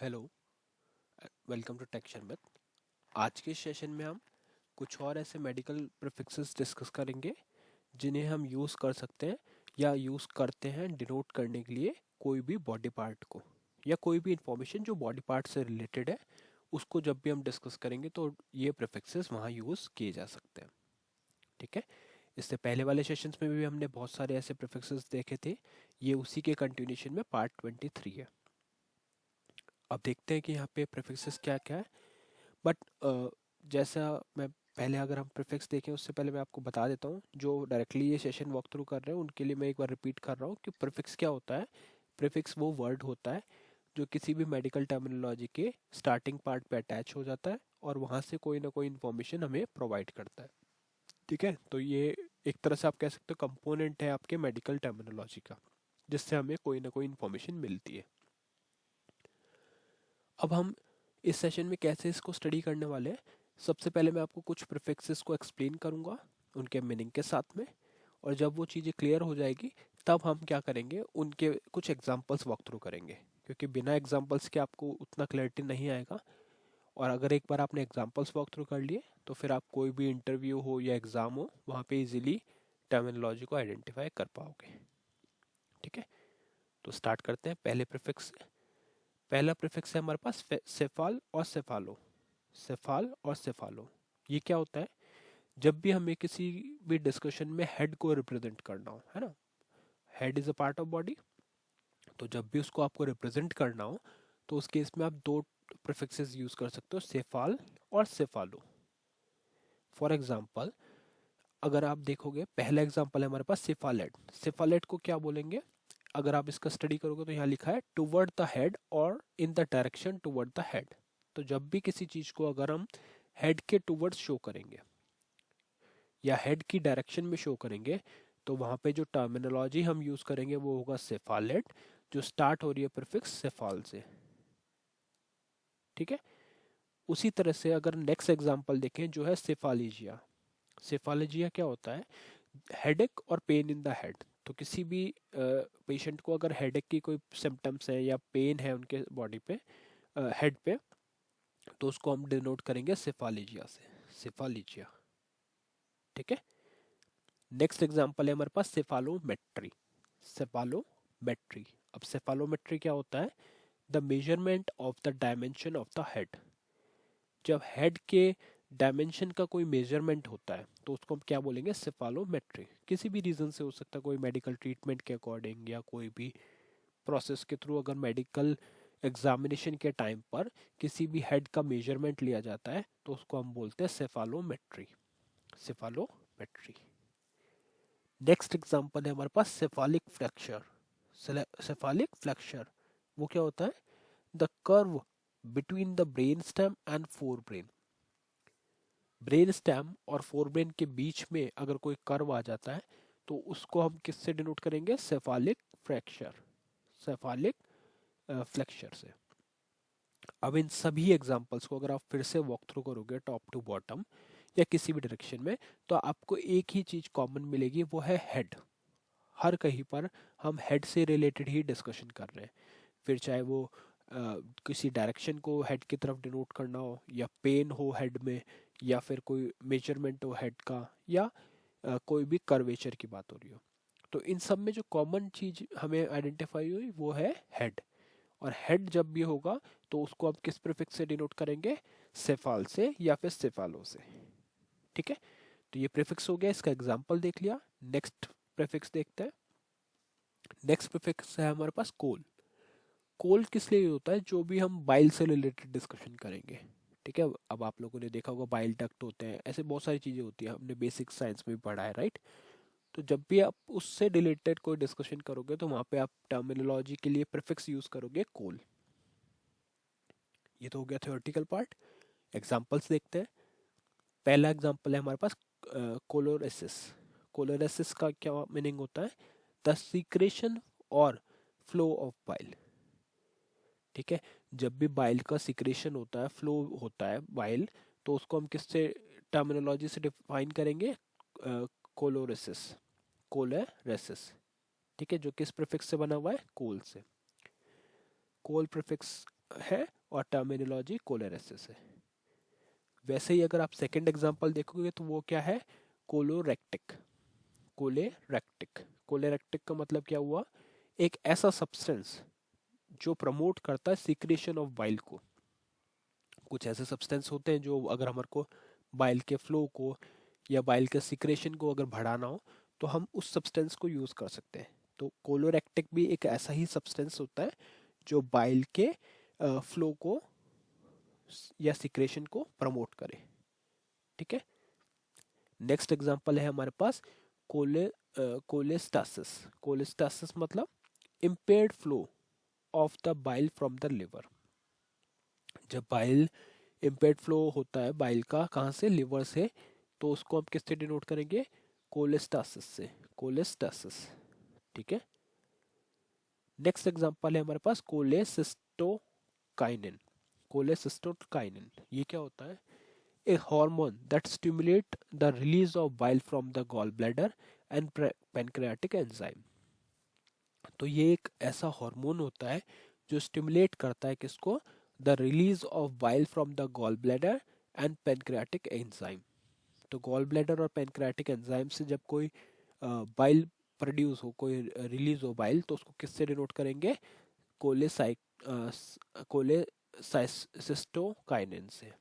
Hello, welcome to Tech Sharmit. आज के session में हम कुछ और ऐसे मेडिकल प्रीफिक्सेस डिस्कस करेंगे जिन्हें हम यूज़ कर सकते हैं या यूज़ करते हैं डिनोट करने के लिए कोई भी बॉडी पार्ट को या कोई भी इंफॉर्मेशन जो बॉडी पार्ट से रिलेटेड है। उसको जब भी हम डिस्कस करेंगे तो ये प्रीफिक्सेस वहाँ यूज़ किए जा सकते हैं। ठीक है। इससे पहले वाले सेशंस में भी हमने बहुत सारे ऐसे प्रीफिक्सेस देखे थे। ये उसी के कंटिन्यूशन में पार्ट 23 है। अब देखते हैं कि यहाँ पे प्रीफिक्सेस क्या क्या है। बट जैसा मैं पहले अगर हम प्रीफिक्स देखें उससे पहले मैं आपको बता देता हूँ, जो डायरेक्टली ये सेशन वॉक थ्रू कर रहे हैं उनके लिए मैं एक बार रिपीट कर रहा हूँ कि प्रीफिक्स क्या होता है। प्रीफिक्स वो वर्ड होता है जो किसी भी मेडिकल टर्मिनोलॉजी के स्टार्टिंग पार्ट पे अटैच हो जाता है और वहाँ से कोई ना कोई इन्फॉर्मेशन हमें प्रोवाइड करता है। ठीक है, तो ये एक तरह से आप कह सकते हो कंपोनेंट है आपके मेडिकल टर्मिनोलॉजी का, जिससे हमें कोई ना कोई इन्फॉर्मेशन मिलती है। अब हम इस सेशन में कैसे इसको स्टडी करने वाले हैं। सबसे पहले मैं आपको कुछ प्रीफिक्सेस को एक्सप्लेन करूंगा उनके मीनिंग के साथ में। और जब वो चीज़ें क्लियर हो जाएगी तब हम क्या करेंगे, उनके कुछ एग्जांपल्स वॉक थ्रू करेंगे, क्योंकि बिना एग्जांपल्स के आपको उतना क्लैरिटी नहीं आएगा। और अगर एक बार आपने एग्जांपल्स वॉक थ्रू कर लिए तो फिर आप कोई भी इंटरव्यू हो या एग्ज़ाम हो वहाँ पे इजीली टर्मिनोलॉजी को आइडेंटिफाई कर पाओगे। ठीक है, तो स्टार्ट करते हैं पहले प्रीफिक्स से। पहला प्रीफिक्स है हमारे पास सेफाल और सेफालो। सेफाल और सेफालो, ये क्या होता है? जब भी हमें किसी भी डिस्कशन में हेड को रिप्रेजेंट करना हो, है ना, head is a part of body, तो जब भी उसको आपको रिप्रेजेंट करना हो तो उस केस में आप दो प्रीफिक्सेस यूज कर सकते हो, सेफाल और सेफालो। फॉर एग्जाम्पल, अगर आप देखोगे पहला एग्जाम्पल है हमारे पास सेफालेट। सेफालेट को क्या बोलेंगे? अगर आप इसका स्टडी करोगे तो यहाँ लिखा है टुवर्ड द हेड और in the direction toward the head. तो जब भी किसी चीज को अगर हम हेड के टुवर्ड्स शो करेंगे या हेड की डायरेक्शन में शो करेंगे तो वहां पे जो टर्मिनोलॉजी हम यूज करेंगे वो होगा सेफालेट, जो स्टार्ट हो रही है प्रीफिक्स सेफाल से। ठीक है। उसी तरह से अगर नेक्स्ट एग्जांपल देखें जो है सेफालीजिया। सेफालीजिया क्या होता है? हेडेक और पेन इन द हेड। तो किसी भी पेशेंट को अगर हेडेक की कोई सिम्टम्स है या पेन है उनके बॉडी पे, हेड पे, तो उसको हम डिनोट करेंगे सेफालीजिया से, सेफालीजिया। ठीक है। नेक्स्ट एग्जांपल है हमारे पास सेफालोमेट्री। सेफालोमेट्री, अब सेफालोमेट्री क्या होता है? The measurement of the dimension of the head. जब हेड के डायमेंशन का कोई मेजरमेंट होता है तो उसको हम क्या बोलेंगे? सेफालोमेट्री। किसी भी रीजन से हो सकता है, कोई मेडिकल ट्रीटमेंट के अकॉर्डिंग या कोई भी प्रोसेस के थ्रू अगर मेडिकल एग्जामिनेशन के टाइम पर किसी भी हेड का मेजरमेंट लिया जाता है तो उसको हम बोलते हैं सेफालोमेट्री। सेफालोमेट्री। नेक्स्ट एग्जांपल है हमारे पास सेफालिक फ्रैक्चर। सेफालिक फ्रैक्चर वो क्या होता है? The curve between the brain stem and fore brain. Brain stem और फोर ब्रेन के बीच में अगर कोई कर्व आ जाता है तो उसको हम किससे डिनोट करेंगे? सेफालिक फ्रैक्चर, सेफालिक फ्रैक्चर से। अब इन सभी एग्जांपल्स को अगर आप फिर से वॉक थ्रू करोगे टॉप टू बॉटम या किसी भी डायरेक्शन में, तो आपको एक ही चीज कॉमन मिलेगी, वो है हेड। हर कहीं पर हम हेड से रिलेटेड ही डिस्कशन कर रहे हैं। फिर चाहे वो किसी डायरेक्शन को हेड की तरफ डिनोट करना हो, या पेन हो हेड में, या फिर कोई मेजरमेंट हो हेड का, या कोई भी कर्वेचर की बात हो रही हो। तो इन सब में जो कॉमन चीज हमें आइडेंटिफाई हुई वो है हेड। और हेड जब भी होगा तो उसको हम किस प्रीफिक्स से डिनोट करेंगे? सेफाल से या फिर सेफालो से। ठीक है, तो ये प्रीफिक्स हो गया, इसका एग्जांपल देख लिया। नेक्स्ट प्रीफिक्स देखते हैं। नेक्स्ट प्रीफिक्स है हमारे पास कोल। कोल किस लिए होता है? जो भी हम बाइल से रिलेटेड डिस्कशन करेंगे। ठीक है, अब आप लोगों ने देखा होगा बाइल डक्ट होते हैं, ऐसे बहुत सारी चीजें होती है, हमने बेसिक साइंस में भी पढ़ा है, राइट? तो जब भी आप उससे रिलेटेड कोई डिस्कशन करोगे तो वहां पे आप टर्मिनोलॉजी के लिए प्रीफिक्स यूज करोगे कोल। ये तो हो गया थ्योरेटिकल पार्ट। एग्जांपल्स देखते हैं। पहला एग्जांपल है हमारे पास कोलोरेसिस। कोलोरेसिस का क्या मीनिंग होता है? द सीक्रेशन और फ्लो ऑफ बाइल। ठीक है, जब भी बाइल का सिक्रेशन होता है, फ्लो होता है बाइल, तो उसको हम किससे टर्मिनोलॉजी से डिफाइन करेंगे? कोलोरेसिस, कोलोरेसिस। ठीक है, जो किस प्रीफिक्स से बना हुआ है? कोल से। कोल प्रीफिक्स है और टर्मिनोलॉजी कोलेरेसिस है। वैसे ही अगर आप सेकंड एग्जांपल देखोगे तो वो क्या है, कोलोरेक्टिक। कोलेरेक्टिक कोलेरेक्टिक का मतलब क्या हुआ, एक ऐसा सब्सटेंस जो प्रमोट करता है सिक्रेशन ऑफ बाइल को। कुछ ऐसे सब्सटेंस होते हैं जो अगर हमारे को बाइल के फ्लो को या बाइल के सिक्रेशन को अगर बढ़ाना हो तो हम उस सब्सटेंस को यूज़ कर सकते हैं। तो कोलोरेक्टिक भी एक ऐसा ही सब्सटेंस होता है जो बाइल के फ्लो को या सिक्रेशन को प्रमोट करे। ठीक है। नेक्स्ट एग्जांपल है हमारे पास कोले कोलेस्टासिस। कोलेस्टासिस मतलब impaired flow of the bile from the liver. जब बाइल इम्पेयर्ड फ्लो होता है बाइल का कहाँ से, लिवर से, तो उसको हम किससे डिनोट करेंगे, कोलेस्टासिस से, कोलेस्टासिस। ठीक है। नेक्स्ट एग्जांपल है हमारे पास कोलेसिस्टोकाइनिन। कोलेसिस्टोकाइनिन ये क्या होता है, a hormone that stimulate the release of bile from the gallbladder and pancreatic enzyme। तो ये एक ऐसा हार्मोन होता है जो स्टिमुलेट करता है किसको, the release of bile from the gall bladder and pancreatic enzyme. तो गॉल ब्लैडर और पेनक्रियाटिक एंजाइम से जब कोई बाइल प्रोड्यूस हो, कोई रिलीज हो बाइल, तो उसको किससे डिनोट करेंगे, कोलेसाइक कोलेसिस्टोकाइनिन से।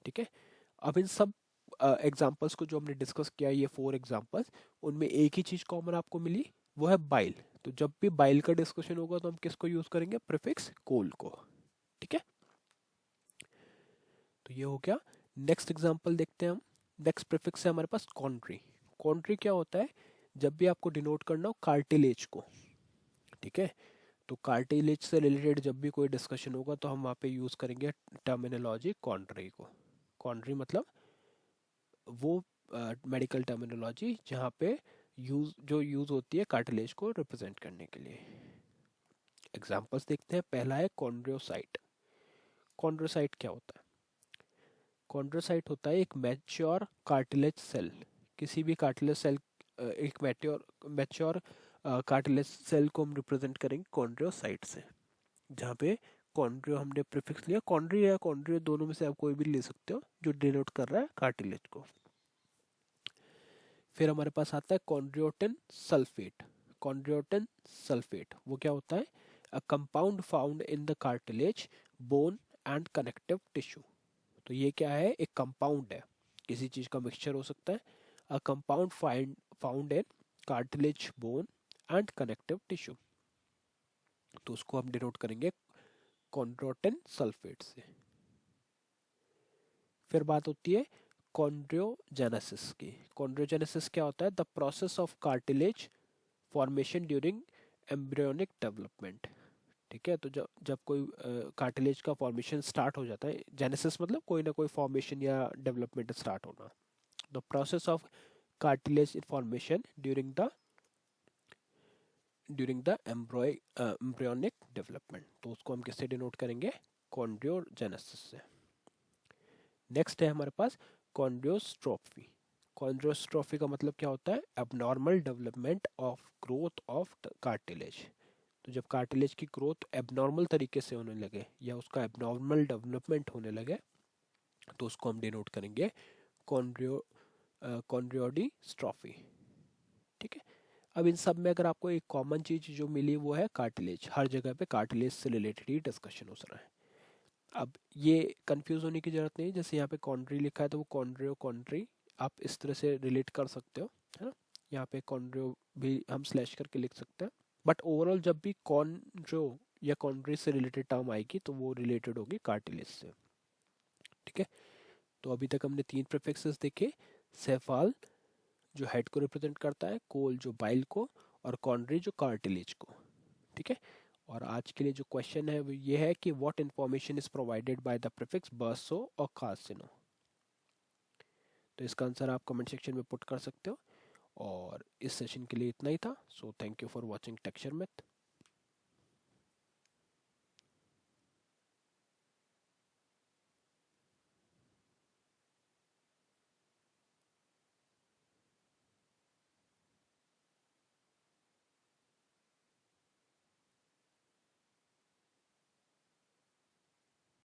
ठीक है। अब इन सब एग्जाम्पल्स को जो हमने डिस्कस किया, ये 4 एग्जाम्पल्स, उनमें एक ही चीज कॉमन आपको मिली, वो है बाइल। तो जब भी बाइल का डिस्कशन होगा तो हम किसको यूज करेंगे, प्रीफिक्स कोल को। ठीक है। तो ये हो गया। नेक्स्ट एग्जाम्पल देखते हैं हम। नेक्स्ट प्रीफिक्स है हमारे पास कॉन्ट्री। कॉन्ट्री क्या होता है, जब भी आपको डिनोट करना हो कार्टिलेज को। ठीक है। तो कार्टिलेज से रिलेटेड जब भी कोई डिस्कशन होगा तो हम वहाँ पे यूज करेंगे टर्मिनोलॉजी कॉन्ट्री को। कॉन्ट्री मतलब वो मेडिकल टर्मिनोलॉजी जहाँ पे यूज होती है कार्टिलेज को रिप्रेजेंट करने के लिए। एग्जांपल्स देखते हैं। पहला है कॉन्ड्रोसाइट। कॉन्ड्रोसाइट क्या होता है, कॉन्ड्रोसाइट होता है एक मैच्योर कार्टिलेज सेल। किसी भी कार्टिलेज सेल, एक मैच्योर कार्टिलेज सेल को हम रिप्रेजेंट करेंगे कॉन्ड्रोसाइट से, जहाँ पे कॉन्ड्रियो हमने प्रीफिक्स लिया, कॉन्ड्री या कॉन्ड्रियो दोनों में से आप कोई भी ले सकते हो जो डिनोट कर रहा है कार्टिलेज को। फिर हमारे पास आता है कॉन्ड्रियोटिन सल्फेट। कॉन्ड्रियोटिन सल्फेट वो क्या होता है, a compound found in the cartilage, bone and connective tissue. तो ये क्या है, एक कंपाउंड है, किसी चीज का मिक्सचर हो सकता है। A compound found in cartilage, bone and connective tissue. तो उसको हम डिनोट करेंगे कॉन्ड्रोटिन सल्फेट से। फिर बात होती है कॉन्ड्रियोजेनेसिस की। कॉन्ड्रियोजेनेसिस क्या होता है, the process of cartilage formation during embryonic development. ठीक है। तो जब जब कोई कार्टिलेज का फॉर्मेशन स्टार्ट हो जाता है, जेनेसिस मतलब कोई ना कोई फॉर्मेशन या डेवलपमेंट स्टार्ट होना, the process of cartilage formation during the embryonic development, तो उसको हम किससे डिनोट करेंगे, कॉन्ड्रियोजेनेसिस से। नेक्स्ट है हमारे पास कॉन्ड्रियोस्ट्रोफी। कॉन्ड्रियोस्ट्रोफी का मतलब क्या होता है, abnormal development of growth of cartilage. तो जब कार्टिलेज की ग्रोथ एबनॉर्मल तरीके से होने लगे या उसका एबनॉर्मल डेवलपमेंट होने लगे, तो उसको हम डिनोट करेंगे कॉन्ड्रियो कॉन्ड्रियोडिस्ट्रॉफी। ठीक है। अब इन सब में अगर आपको एक कॉमन चीज जो मिली वो है कार्टिलेज। हर जगह पे कार्टिलेज से रिलेटेड ही डिस्कशन हो रहा है। अब ये कंफ्यूज होने की जरूरत नहीं, जैसे यहाँ पे कॉन्ट्री लिखा है तो वो कॉन्ड्रियो कॉन्ट्री आप इस तरह से रिलेट कर सकते हो, है ना। यहाँ पे कॉन्ड्रियो भी हम स्लैश करके लिख सकते हैं, बट ओवरऑल जब भी कॉन्ड्रो या कॉन्ड्री से रिलेटेड टर्म आएगी तो वो रिलेटेड होगी कार्टिलेज से। ठीक है। तो अभी तक हमने 3 प्रीफिक्सेस देखे, सेफाल जो हेड को रिप्रेजेंट करता है, कोल जो बाइल को, और कॉन्ड्री जो कार्टिलेज को। ठीक है। और आज के लिए जो क्वेश्चन है वो ये है कि what information is provided by the prefix बर्सो और कार्सिनो। तो इसका आंसर आप कमेंट सेक्शन में पुट कर सकते हो। और इस सेशन के लिए इतना ही था। So thank you for watching texture math.